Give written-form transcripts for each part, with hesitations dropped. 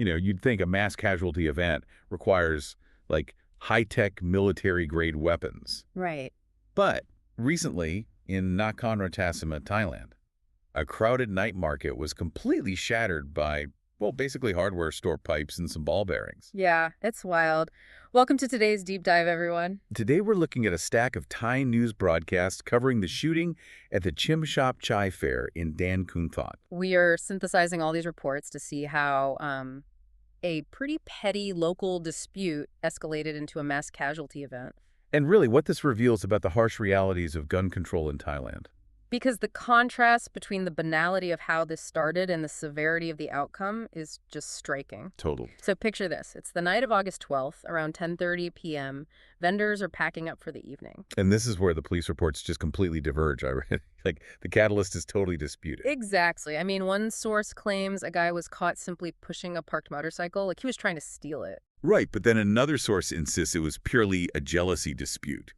You'd think a mass casualty event requires, like, high-tech military-grade weapons. Right. But recently, in Nakhon Ratchasima, Thailand, a crowded night market was completely shattered by, well, basically hardware store pipes and some ball bearings. Yeah, it's wild. Welcome to today's deep dive, everyone. Today we're looking at a stack of Thai news broadcasts covering the shooting at the Chim Shop Chai fair in Dan Khun Thot. We are synthesizing all these reports to see how a pretty petty local dispute escalated into a mass casualty event. And really what this reveals about the harsh realities of gun control in Thailand. Because the contrast between the banality of how this started and the severity of the outcome is just striking. Total. So picture this. It's the night of August 12th, around 10:30 p.m. Vendors are packing up for the evening. And this is where the police reports just completely diverge. I read, like, the catalyst is totally disputed. Exactly. I mean, one source claims a guy was caught simply pushing a parked motorcycle, like he was trying to steal it. Right, but then another source insists it was purely a jealousy dispute.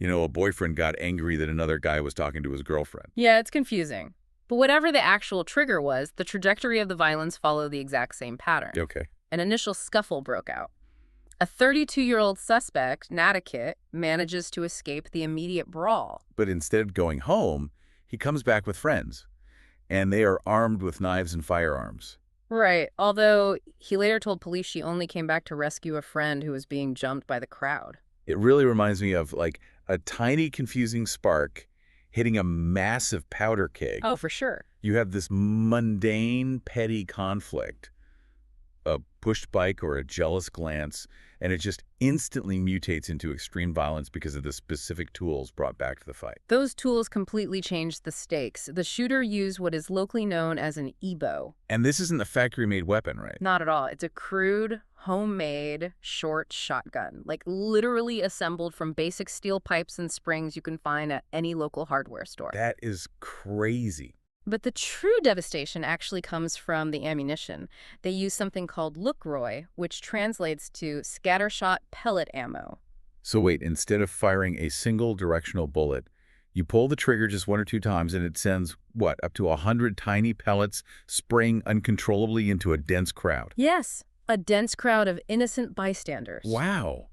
A boyfriend got angry that another guy was talking to his girlfriend. Yeah, it's confusing. But whatever the actual trigger was, the trajectory of the violence followed the exact same pattern. Okay. An initial scuffle broke out. A 32-year-old suspect, Natakit, manages to escape the immediate brawl. But instead of going home, he comes back with friends, and they are armed with knives and firearms. Right, although he later told police she only came back to rescue a friend who was being jumped by the crowd. It really reminds me of, like, a tiny confusing spark hitting a massive powder keg. Oh, for sure. You have this mundane, petty conflict, a pushed bike or a jealous glance, and it just instantly mutates into extreme violence because of the specific tools brought back to the fight. Those tools completely changed the stakes. The shooter used what is locally known as an EBO. And this isn't a factory-made weapon, right? Not at all. It's a crude, homemade, short shotgun, like literally assembled from basic steel pipes and springs you can find at any local hardware store. That is crazy. But the true devastation actually comes from the ammunition. They use something called Lukroy, which translates to scattershot pellet ammo. So wait, instead of firing a single directional bullet, you pull the trigger just 1 or 2 times and it sends, what, up to 100 tiny pellets spraying uncontrollably into a dense crowd. Yes, a dense crowd of innocent bystanders. Wow.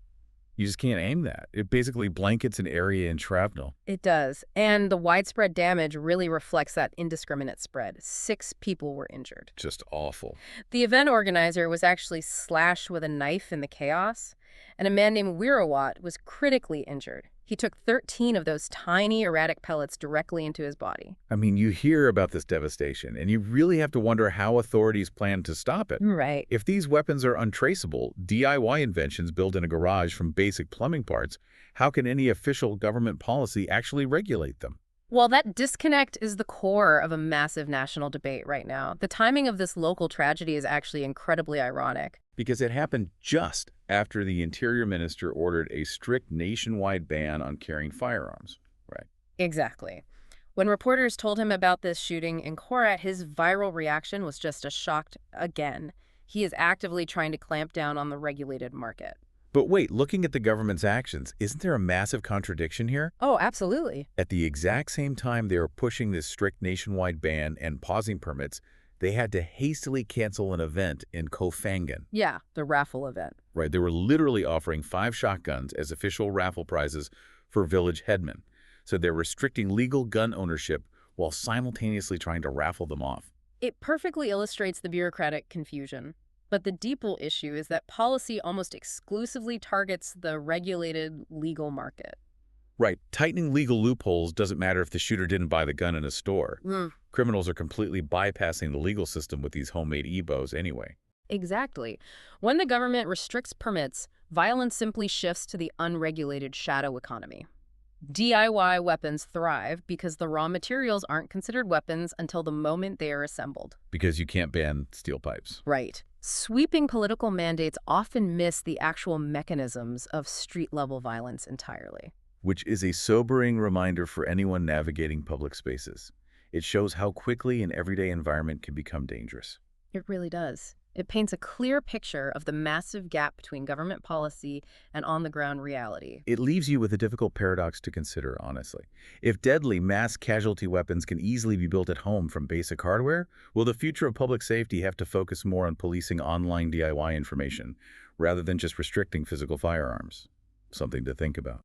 You just can't aim that. It basically blankets an area in shrapnel. It does. And the widespread damage really reflects that indiscriminate spread. 6 people were injured. Just awful. The event organizer was actually slashed with a knife in the chaos, and a man named Wirawat was critically injured. He took 13 of those tiny, erratic pellets directly into his body. I mean, you hear about this devastation, and you really have to wonder how authorities plan to stop it. Right. If these weapons are untraceable, DIY inventions built in a garage from basic plumbing parts, how can any official government policy actually regulate them? Well, that disconnect is the core of a massive national debate right now. The timing of this local tragedy is actually incredibly ironic. Because it happened just after the Interior Minister ordered a strict nationwide ban on carrying firearms. Right. Exactly. When reporters told him about this shooting in Korat, his viral reaction was just a shock again. He is actively trying to clamp down on the regulated market. But wait, looking at the government's actions, isn't there a massive contradiction here? Oh, absolutely. At the exact same time they were pushing this strict nationwide ban and pausing permits, they had to hastily cancel an event in Koh Phangan. Yeah, the raffle event. Right, they were literally offering 5 shotguns as official raffle prizes for village headmen. So they're restricting legal gun ownership while simultaneously trying to raffle them off. It perfectly illustrates the bureaucratic confusion. But the deeper issue is that policy almost exclusively targets the regulated legal market. Right. Tightening legal loopholes doesn't matter if the shooter didn't buy the gun in a store. Criminals are completely bypassing the legal system with these homemade EBOs anyway. Exactly. When the government restricts permits, violence simply shifts to the unregulated shadow economy. DIY weapons thrive because the raw materials aren't considered weapons until the moment they are assembled. Because you can't ban steel pipes. Right. Sweeping political mandates often miss the actual mechanisms of street-level violence entirely. Which is a sobering reminder for anyone navigating public spaces. It shows how quickly an everyday environment can become dangerous. It really does. It paints a clear picture of the massive gap between government policy and on-the-ground reality. It leaves you with a difficult paradox to consider, honestly. If deadly mass casualty weapons can easily be built at home from basic hardware, will the future of public safety have to focus more on policing online DIY information rather than just restricting physical firearms? Something to think about.